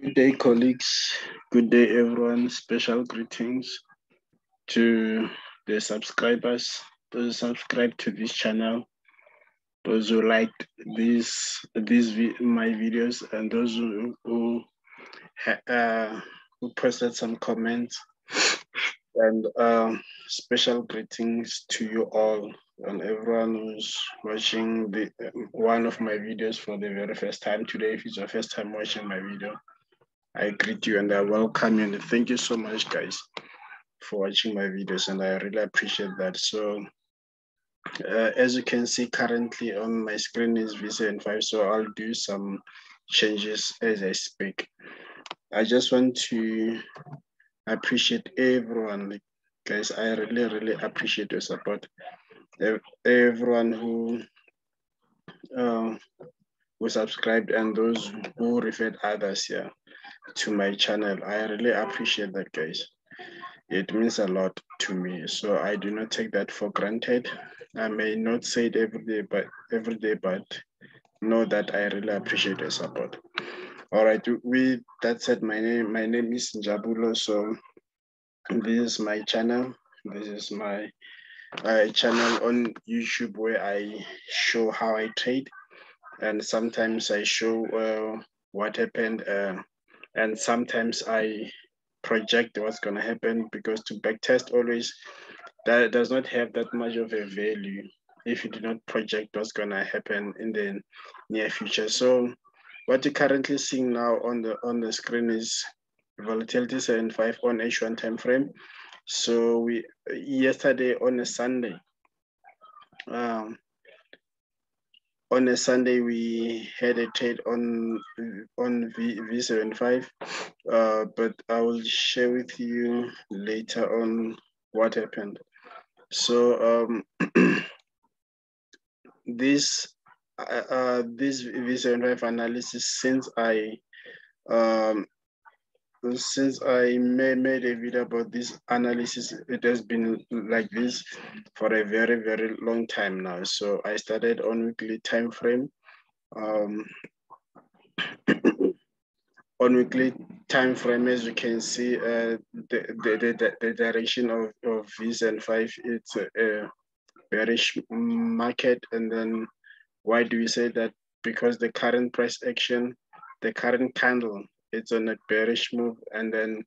Good day, colleagues. Good day, everyone. Special greetings to the subscribers, those who subscribe to this channel, those who liked my videos, and those who posted some comments. And special greetings to you all and everyone who's watching one of my videos for the very first time today. If it's your first time watching my video, I greet you and I welcome you and thank you so much, guys, for watching my videos, and I really appreciate that. So as you can see currently on my screen is v75, so I'll do some changes as I speak. I just want to appreciate everyone, guys. I really appreciate your support. Everyone who subscribed and those who referred others here to my channel. I really appreciate that, guys. It means a lot to me, so I do not take that for granted. I may not say it every day, but know that I really appreciate your support. All right, with that said, my name is Njabulo. So this is my channel. This is my channel on YouTube where I show how I trade, and sometimes I show what happened, and sometimes I project what's going to happen, because to backtest always that does not have that much of a value if you do not project what's going to happen in the near future. So what you're currently seeing now on the screen is volatility 75 on H1 time frame. So we yesterday on a Sunday, we had a trade on v75, but I will share with you later on what happened. So this v75 analysis, since I made a video about this analysis, it has been like this for a very long time now. So I started on weekly time frame. On weekly time frame, as you can see, the direction of v75, it's a bearish market. And then why do we say that? Because the current price action, the current candle, it's on a bearish move. And then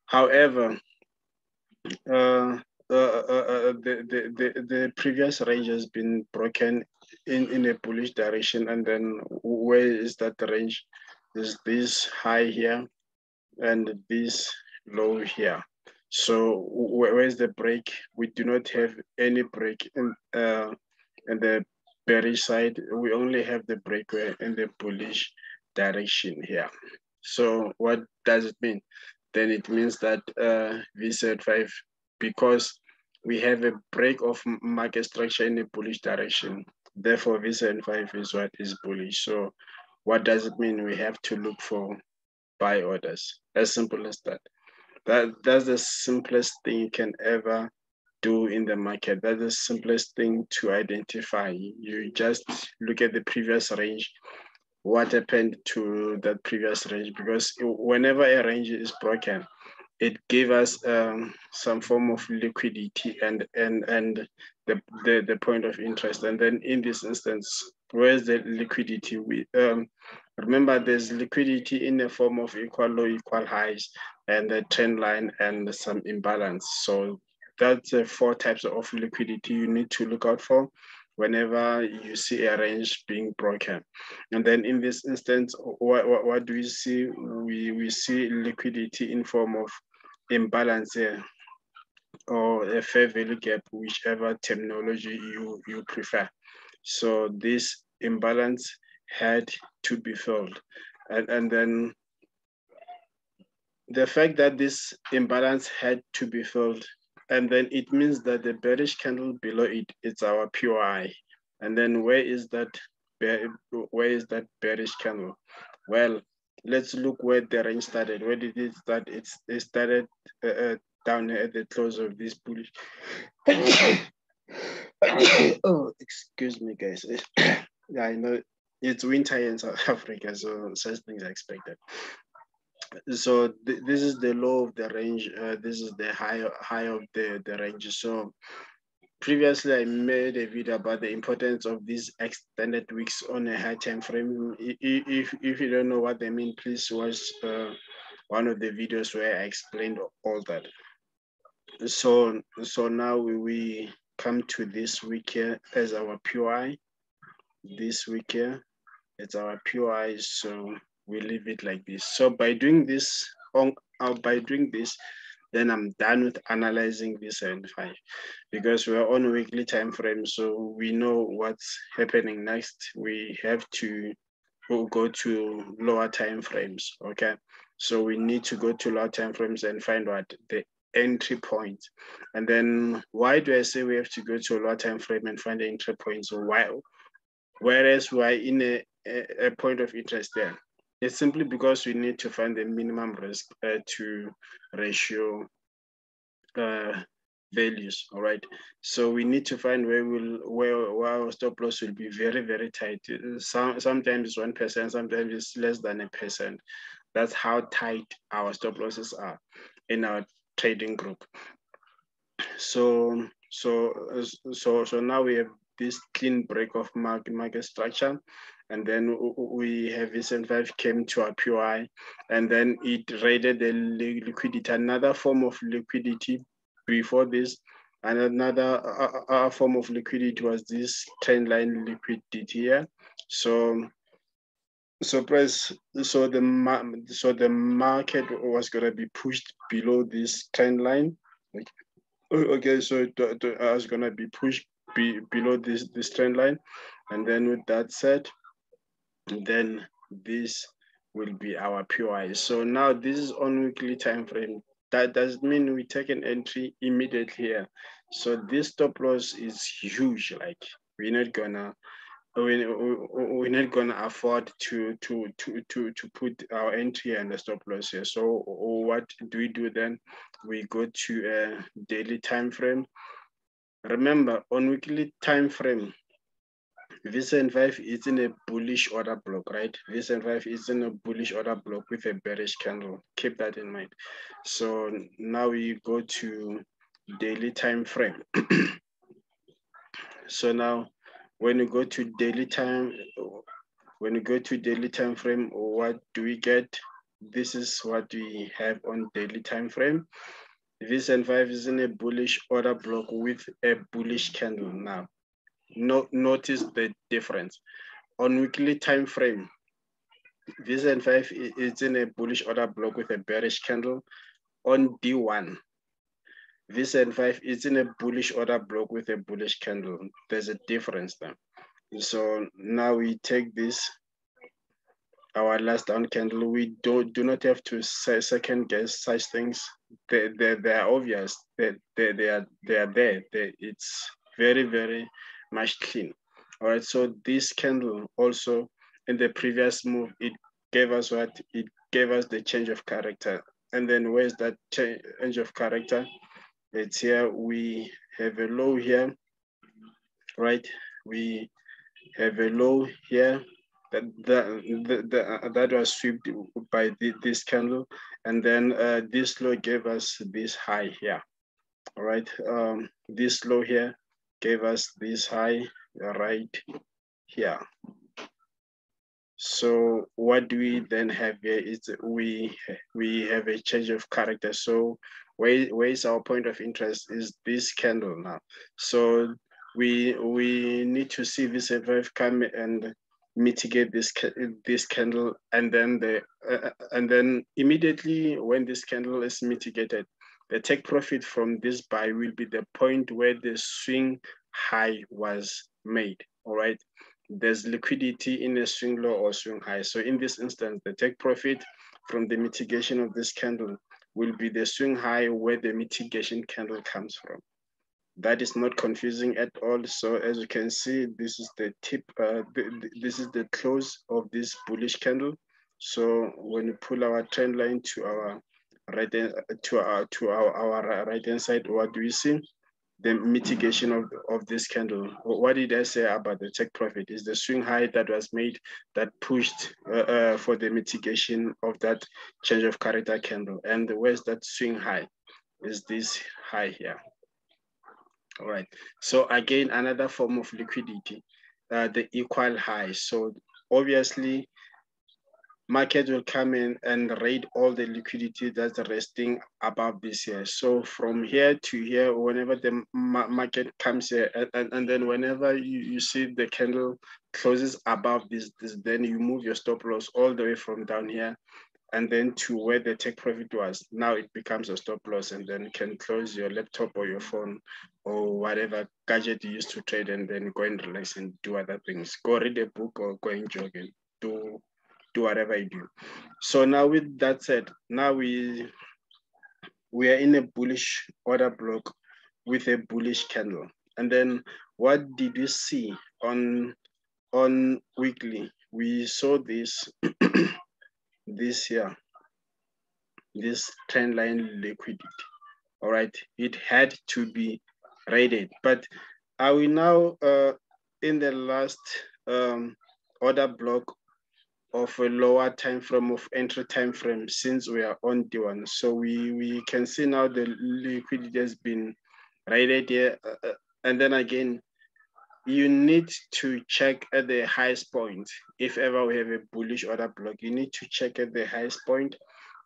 however, the previous range has been broken in a bullish direction. And then where is that range? Is this high here and this low here. So where's the break? We do not have any break in the bearish side. We only have the break in the bullish direction here. So what does it mean? Then it means that V75, because we have a break of market structure in a bullish direction, therefore V75 is what is bullish. So what does it mean? We have to look for buy orders. As simple as that. That's the simplest thing you can ever do in the market. That's the simplest thing to identify. You just look at the previous range, what happened to that previous range, because whenever a range is broken, it gave us some form of liquidity and the point of interest. And then in this instance, where's the liquidity? We remember there's liquidity in the form of equal low, equal highs, and the trend line and some imbalance. So that's the 4 types of liquidity you need to look out for whenever you see a range being broken. And then in this instance, what do we see? We see liquidity in form of imbalance here, or a fair value gap, whichever terminology you prefer. So this imbalance had to be filled. And then the fact that this imbalance had to be filled, and then it means that the bearish candle below it, it's our POI. And then where is that bearish candle? Well, let's look where the range started. Where did it start? It started down at the close of this bullish. Oh, excuse me, guys. Yeah, I know it's winter in South Africa, so such things are expected. So this is the low of the range. This is the high of the range. So previously, I made a video about the importance of these extended wicks on a high time frame. If you don't know what they mean, please watch one of the videos where I explained all that. So now we come to this week here as our POI. This week here, it's our POI. So we leave it like this. So by doing this, then I'm done with analyzing v75 because we're on a weekly time frame, so we know what's happening next. We have to go to lower time frames. Okay, so we need to go to lower time frames and find what the entry point. And then why do I say we have to go to a lower time frame and find the entry point? So whereas we're in a point of interest there, it's simply because we need to find the minimum risk to ratio values. All right, so we need to find where our stop loss will be very, very tight. Sometimes 1%, sometimes it's less than 1%. That's how tight our stop losses are in our trading group. So now we have this clean break of market structure, and then we have v75 came to our POI, and then it raided the liquidity, another form of liquidity before this, and another form of liquidity was this trend line liquidity here. So the market was going to be pushed below this trend line. Okay, so it was going to be pushed below this trend line, and then with that said, then this will be our POI. So now this is on weekly time frame. That does mean we take an entry immediately here. So this stop loss is huge. Like we're not gonna afford to put our entry and the stop loss here. So what do we do then? We go to a daily time frame. Remember, on weekly time frame, v75 is in a bullish order block, right? v75 is in a bullish order block with a bearish candle. Keep that in mind. So now we go to daily time frame. So now when you go to daily time frame, what do we get? This is what we have on daily time frame. v75 is in a bullish order block with a bullish candle. Now notice the difference. On weekly time frame, v75 is in a bullish order block with a bearish candle. On D1, v75 is in a bullish order block with a bullish candle. There's a difference there. So now we take this, our last down candle. We do not have to second guess such things. They're obvious. They are there. It's very, very much clean. All right, so this candle also in the previous move, it gave us what? It gave us the change of character. And then where's that change of character? It's here. We have a low here, right? We have a low here that was swept by this candle, and then this low gave us this high here. All right, this low here gave us this high right here. So what do we then have here is we have a change of character. So where is our point of interest is this candle now. So we need to see this v75 come and mitigate this candle, and then immediately when this candle is mitigated, the take profit from this buy will be the point where the swing high was made. All right, there's liquidity in a swing low or swing high. So in this instance, the take profit from the mitigation of this candle will be the swing high where the mitigation candle comes from. That is not confusing at all. So as you can see, this is the tip, this is the close of this bullish candle. So when you pull our trend line to our right hand, our right hand side, what do we see? the mitigation of this candle. What did I say about the take profit? Is the swing high that was made that pushed for the mitigation of that change of character candle. And where's that swing high? Is this high here. All right. So again, another form of liquidity, the equal high. So obviously, market will come in and raid all the liquidity that's resting above this here. So from here to here, whenever the market comes here, and then whenever you see the candle closes above this, then you move your stop loss all the way from down here and then to where the take profit was. Now it becomes a stop loss, and then you can close your laptop or your phone or whatever gadget you use to trade, and then go and relax and do other things. Go read a book or go and jog and do whatever you do. So now with that said, now we are in a bullish order block with a bullish candle. And then what did we see on weekly? We saw this this here, this trend line liquidity. All right, it had to be rated. But are we now in the last order block of a lower time frame of entry time frame, since we are on D1? So we can see now the liquidity has been rated here, and then again, you need to check at the highest point. If ever we have a bullish order block, you need to check at the highest point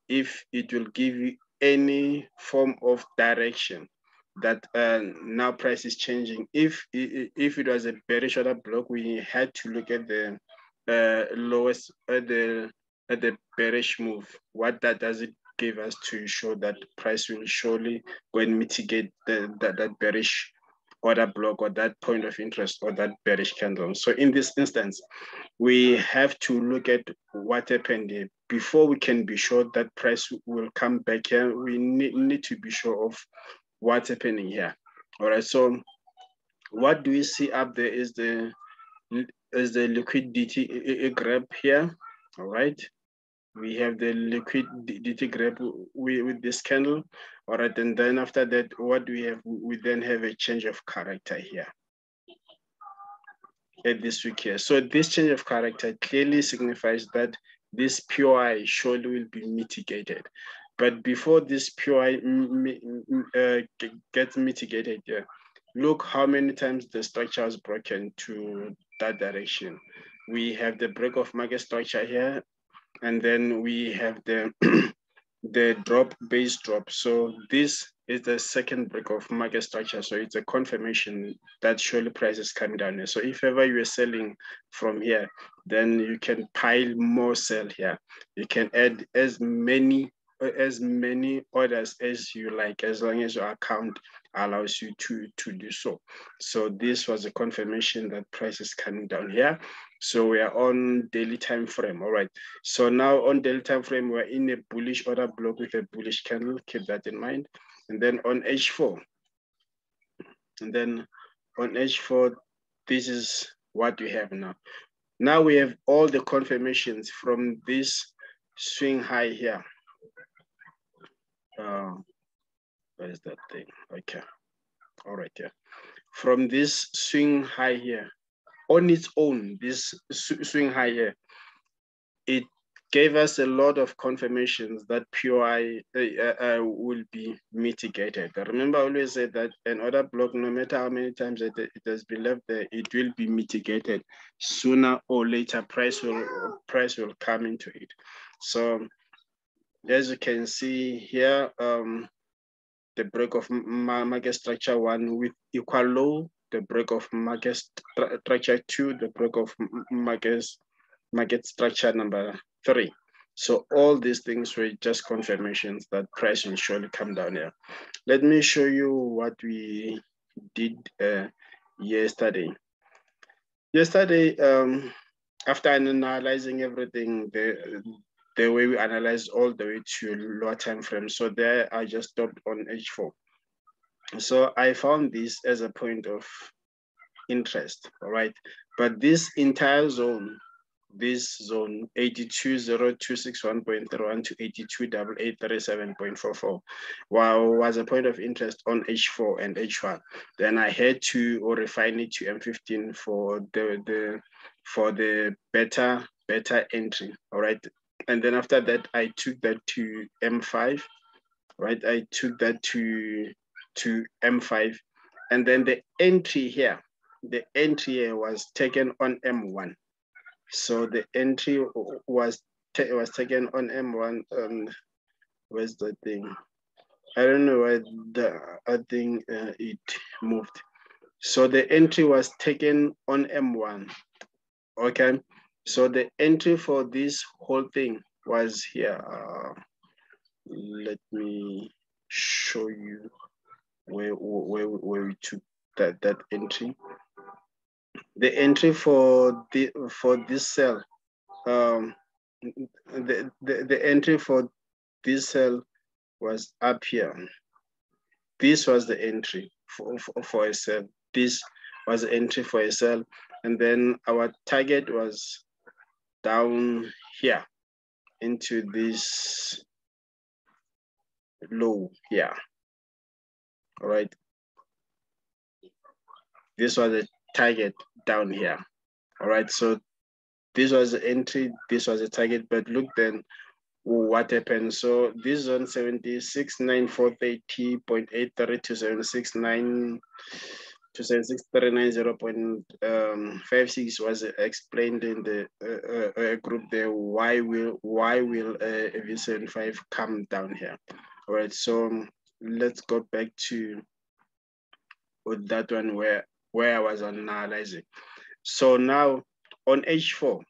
if it will give you any form of direction that now price is changing. If it was a bearish order block, we had to look at the lowest at the bearish move. What that does it give us to show that price will surely go and mitigate that bearish order block or that point of interest or that bearish candle. So in this instance, we have to look at what happened here. Before we can be sure that price will come back here, we need to be sure of what's happening here. All right, so what do we see up there is the liquidity grab here. All right, we have the liquidity grab with this candle. All right, and then after that, what do we have? We then have a change of character here at this week here. So this change of character clearly signifies that this POI surely will be mitigated. But before this POI gets mitigated here, look how many times the structure has broken to that direction. We have the break of market structure here, and then we have the the drop, base drop. So this is the second break of market structure. So it's a confirmation that surely price is coming down here. So if ever you are selling from here, then you can pile more sell here. You can add as many orders as you like, as long as your account allows you to do so. So this was a confirmation that price is coming down here. So we are on daily time frame. All right, so now on daily time frame, we're in a bullish order block with a bullish candle. Keep that in mind. And then on H4, this is what we have now. Now we have all the confirmations from this swing high here. Where's that thing? Okay. All right, yeah. From this swing high here, on its own, this swing high here, it gave us a lot of confirmations that POI will be mitigated. Remember, I always said that an order block, no matter how many times it has been left there, it will be mitigated. Sooner or later, price will come into it. So as you can see here, the break of market structure 1 with equal low, the break of market structure 2, the break of market structure number 3. So all these things were just confirmations that price will surely come down here. Let me show you what we did yesterday. Yesterday, after analyzing everything, the way we analyze all the way to lower time frame. So there I just stopped on H4. So I found this as a point of interest, all right? But this entire zone this zone 820261.31 to 828837.44 was a point of interest on H4 and H1. Then I had to refine it to M15 for the better entry. All right. And then after that, I took that to M5, right? I took that to M5. And then the entry here was taken on M1. So the entry was taken on M1. Where's the thing? I don't know why I think it moved. So the entry was taken on M1. Okay. So the entry for this whole thing was here. Let me show you where we took that entry. The entry for this cell, the entry for this cell was up here. This was the entry for a cell. This was the entry for a cell, and then our target was down here into this low here. All right. This was the target down here. All right. So this was the entry, this was the target, but look then what happened. So this zone 769430.83 to 769 to 76390.56 was explained in the group there. Why will a V75 come down here? All right, so let's go back to that one where I was analyzing. So now on H4,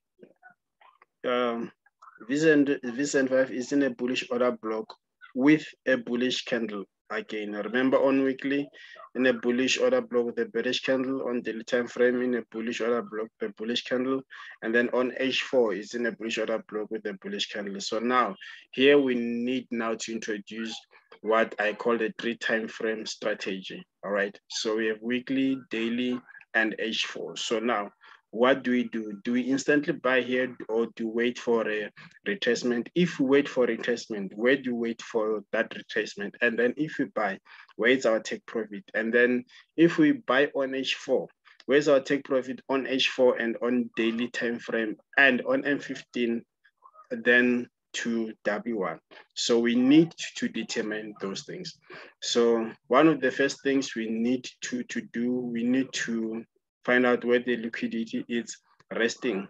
V75 is in a bullish order block with a bullish candle. Again, remember on weekly, in a bullish order block with a bearish candle, on daily time frame in a bullish order block, the bullish candle, and then on H4 is in a bullish order block with a bullish candle. So now here we need now to introduce what I call the 3 time frame strategy. All right. So we have weekly, daily, and H4. So now what do we do? Do we instantly buy here or do we wait for a retracement? If we wait for retracement, where do we wait for that retracement? And then if we buy, where is our take profit? And then if we buy on H4, where's our take profit on H4 and on daily time frame and on M15, then to W1. So we need to determine those things. So one of the first things we need to do, we need to find out where the liquidity is resting.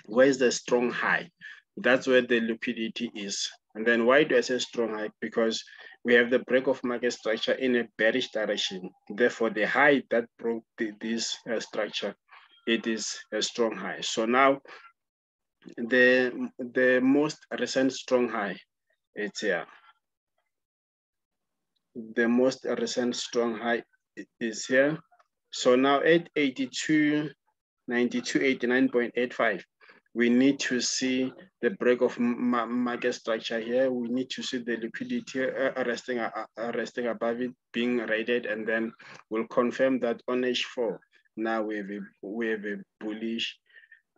Where is the strong high? That's where the liquidity is. And then why do I say strong high? Because we have the break of market structure in a bearish direction. Therefore, the high that broke this structure, it is a strong high. So now the most recent strong high, it's here. The most recent strong high is here. So now at 82.89.85, we need to see the break of market structure here. We need to see the liquidity resting above it, being rated, and then we'll confirm that on H4. Now we have a bullish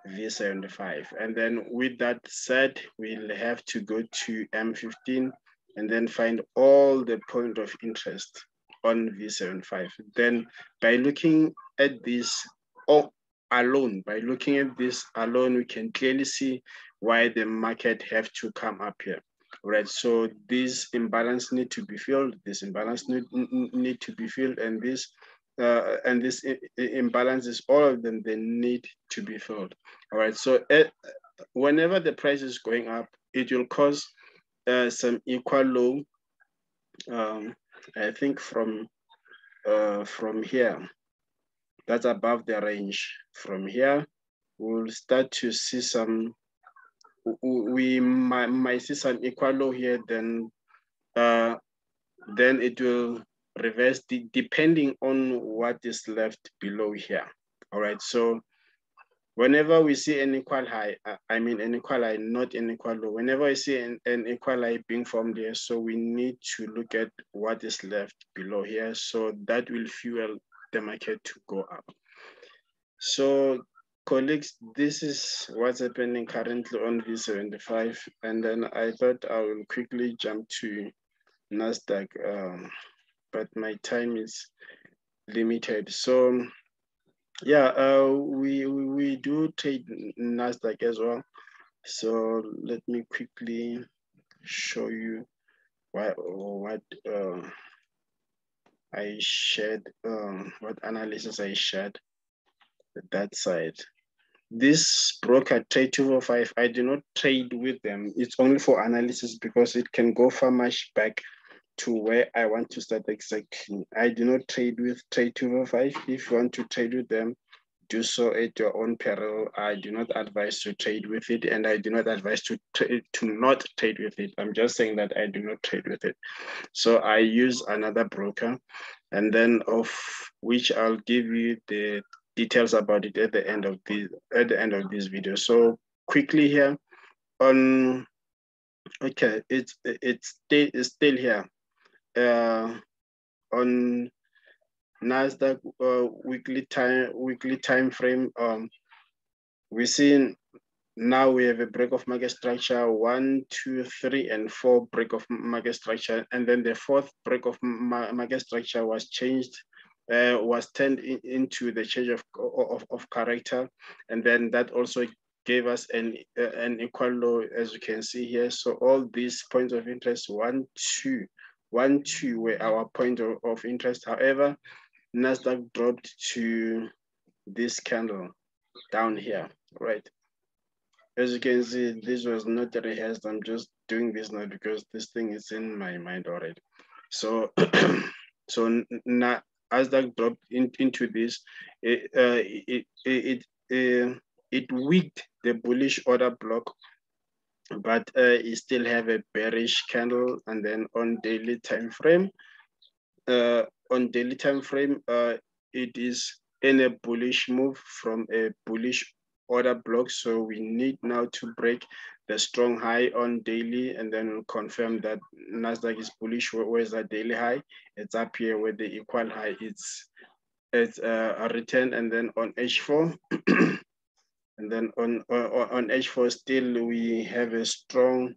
V75. And then with that said, we'll have to go to M15 and then find all the point of interest on V75. Then by looking at this alone, we can clearly see why the market have to come up here. Right, so this imbalance need to be filled, this imbalance need to be filled, and this imbalances, all of them, they need to be filled. All right, so whenever the price is going up, it will cause some equal low. I think from here, that's above the range. From here, we'll start to see some. We might see some equal low here. Then it will reverse depending on what is left below here. All right, so whenever we see an equal high, an equal high, not an equal low. Whenever I see an equal high being formed here, so we need to look at what is left below here. So that will fuel the market to go up. So colleagues, this is what's happening currently on V75. And then I thought I will quickly jump to NASDAQ, but my time is limited. So yeah, we do trade NASDAQ as well. So let me quickly show you what I shared, what analysis I shared that side. This broker trade 245, I do not trade with them. It's only for analysis because it can go far much back to where I want to start exactly. I do not trade with trade 245. If you want to trade with them, do so at your own peril. I do not advise to trade with it, and I do not advise to not trade with it. I'm just saying that I do not trade with it. So I use another broker, and then of which I'll give you the details about it at the end of this video. So quickly here on, okay, it's still here on NASDAQ weekly time frame. We see now we have a break of market structure, 1, 2, 3, and 4 break of market structure, and then the fourth break of market structure was changed. Was turned into the change of character, and then that also gave us an equal low, as you can see here. So all these points of interest, 1, 2 were our point of interest. However, NASDAQ dropped to this candle down here, right? As you can see, this was not rehearsed. I'm just doing this now because this thing is in my mind already. So, so now NASDAQ dropped into this, it weakened the bullish order block, but it still have a bearish candle. And then on daily time frame, it is in a bullish move from a bullish order block. So we need now to break the strong high on daily, and then we'll confirm that NASDAQ is bullish. Where's that daily high? It's up here where the equal high it's a return. And then on H4, and then on H4 still we have a strong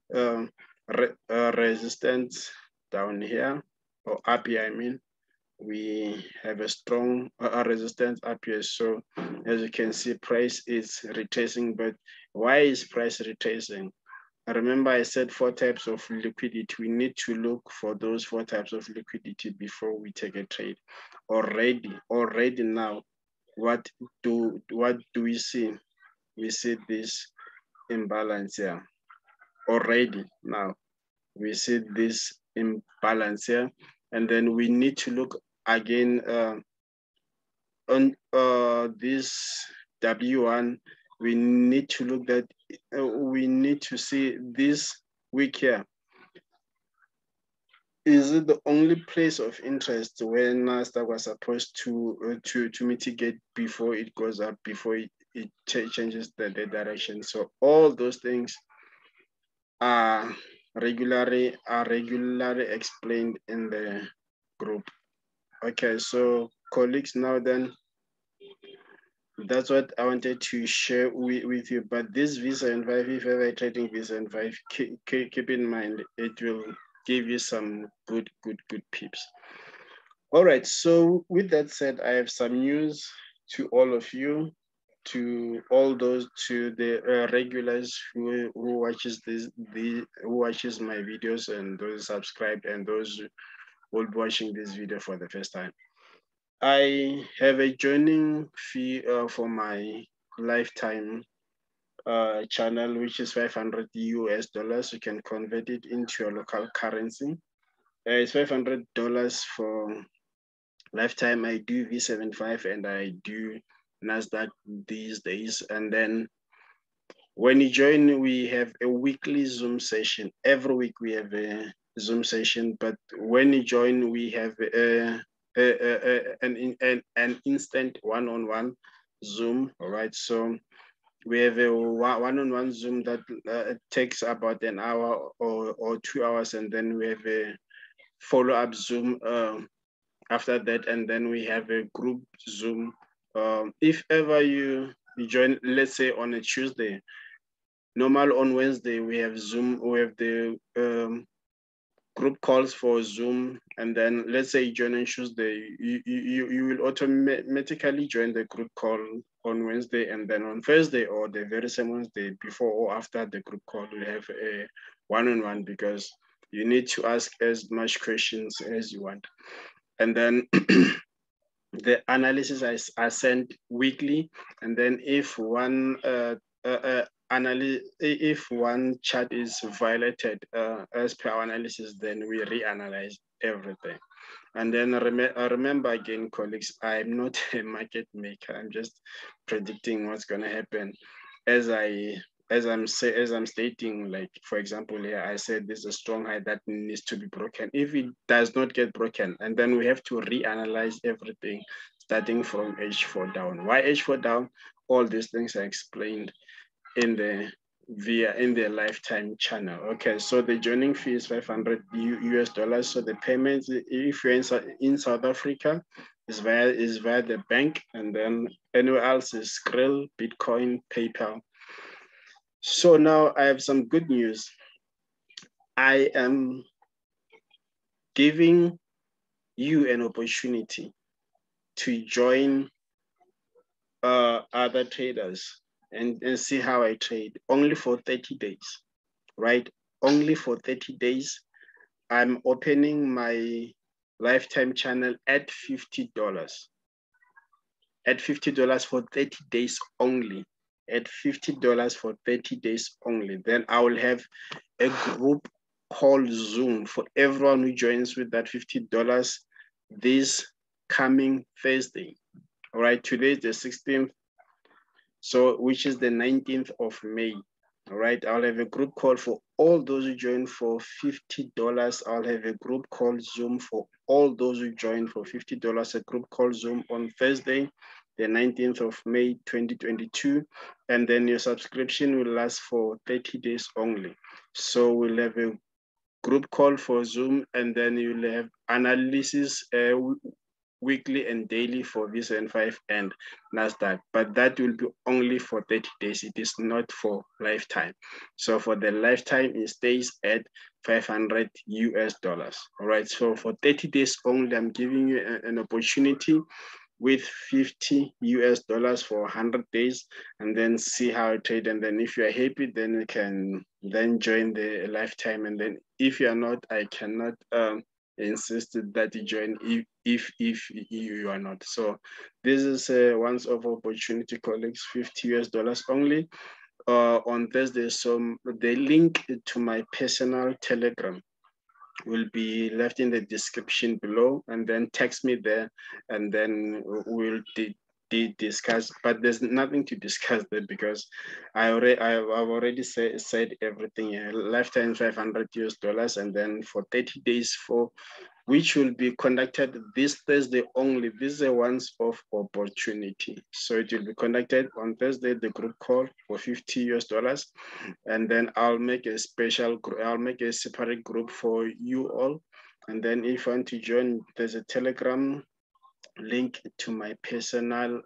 resistance down here, or up here, I mean. We have a strong resistance up here. So as you can see, price is retracing. But why is price retracing? Remember I said 4 types of liquidity. We need to look for those 4 types of liquidity before we take a trade. Already now, what do we see? We see this imbalance here. Already now, we see this imbalance here. And then we need to look again on this W1. We need to look at, we need to see this week here. Is it the only place of interest where NASDAQ was supposed to mitigate before it goes up, before it changes the direction? So all those things are regularly explained in the group. Okay, so colleagues, now then, that's what I wanted to share with you. But this V75, if ever trading V75, keep in mind, it will give you some good peeps. All right, so with that said, I have some news to all of you, to all those, to the regulars who watches who watches my videos, and those subscribed, and those who will be watching this video for the first time. I have a joining fee for my lifetime channel, which is $500 US. You can convert it into your local currency. It's $500 for lifetime. I do V75 and I do NASDAQ these days. And then when you join, we have a weekly Zoom session. Every week we have a Zoom session, but when you join, we have an instant one-on-one Zoom. All right, so we have a one-on-one Zoom that takes about an hour or 2 hours, and then we have a follow-up Zoom after that, and then we have a group Zoom. If ever you you join, let's say on a Tuesday. Normal on Wednesday, we have Zoom, we have the group calls for Zoom, and then let's say you join on Tuesday, you will automatically join the group call on Wednesday, and then on Thursday or the very same Wednesday before or after the group call, we have a one-on-one, because you need to ask as much questions as you want. And then the analysis are sent weekly, and then if one if one chart is violated as per our analysis, then we reanalyze everything. And then remember again, colleagues, I'm not a market maker. I'm just predicting what's going to happen. As I'm stating, like for example here, I said there's a strong high that needs to be broken. If it does not get broken, and then we have to reanalyze everything, starting from H4 down. Why H4 down? All these things are explained in the lifetime channel. Okay, so the joining fee is 500 US dollars. So the payments, if you're in South Africa, is via the bank, and then anywhere else is Skrill, Bitcoin, PayPal. So now I have some good news. I am giving you an opportunity to join other traders and see how I trade, only for 30 days, right? Only for 30 days. I'm opening my lifetime channel at $50. At $50 for 30 days only. At $50 for 30 days only. Then I will have a group called Zoom for everyone who joins with that $50 this coming Thursday. All right, today is the 16th, so which is the 19th of May. All right, I'll have a group call for all those who join for $50. I'll have a group call Zoom for all those who join for $50, a group call Zoom on Thursday, the 19th of May, 2022. And then your subscription will last for 30 days only. So we'll have a group call for Zoom, and then you'll have analysis weekly and daily for v75 and NASDAQ, but that will be only for 30 days. It is not for lifetime. So for the lifetime, it stays at 500 US dollars. All right, so for 30 days only, I'm giving you an opportunity with 50 US dollars for 100 days, and then see how I trade. And then if you're happy, then you can then join the lifetime. And then if you're not, I cannot insisted that you join if you are not. So this is a once-off opportunity, colleagues, 50 US dollars only on Thursday. So the link to my personal Telegram will be left in the description below, and then text me there, and then we'll discuss. But there's nothing to discuss there, because I've already said everything here. Lifetime 500 US dollars, and then for 30 days, for which will be conducted this Thursday only. This is a once-off opportunity. So it will be conducted on Thursday, the group call for 50 US dollars. And then I'll make a separate group for you all. And then if you want to join, there's a Telegram link to my personal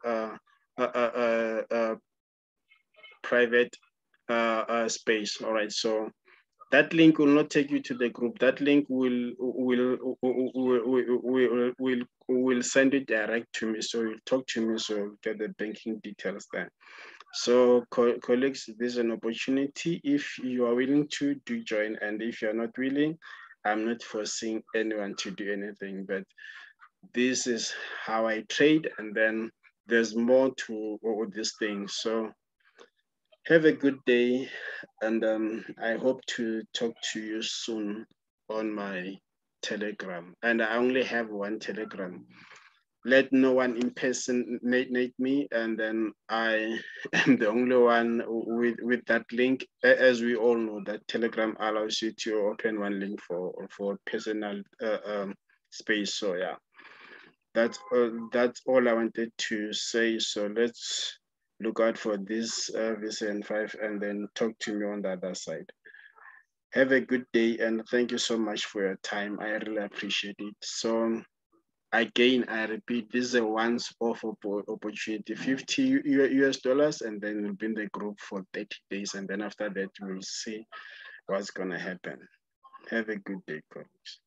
private space. All right, so that link will not take you to the group. That link will send it direct to me. So you'll talk to me, so you'll get the banking details there. So colleagues, this is an opportunity. If you are willing to do join, and if you're not willing, I'm not forcing anyone to do anything, but this is how I trade, and then there's more to all these things. So have a good day, and I hope to talk to you soon on my Telegram. And I only have one Telegram. Let no one impersonate me, and then I am the only one with that link. As we all know, that Telegram allows you to open one link for personal space. So yeah, that's all I wanted to say. So let's look out for this v75, and then talk to me on the other side. Have a good day, and thank you so much for your time. I really appreciate it. So Again, I repeat, this is a once-off opportunity, 50 US dollars, and then we'll be in the group for 30 days. And then after that, we'll see what's going to happen. Have a good day, colleagues.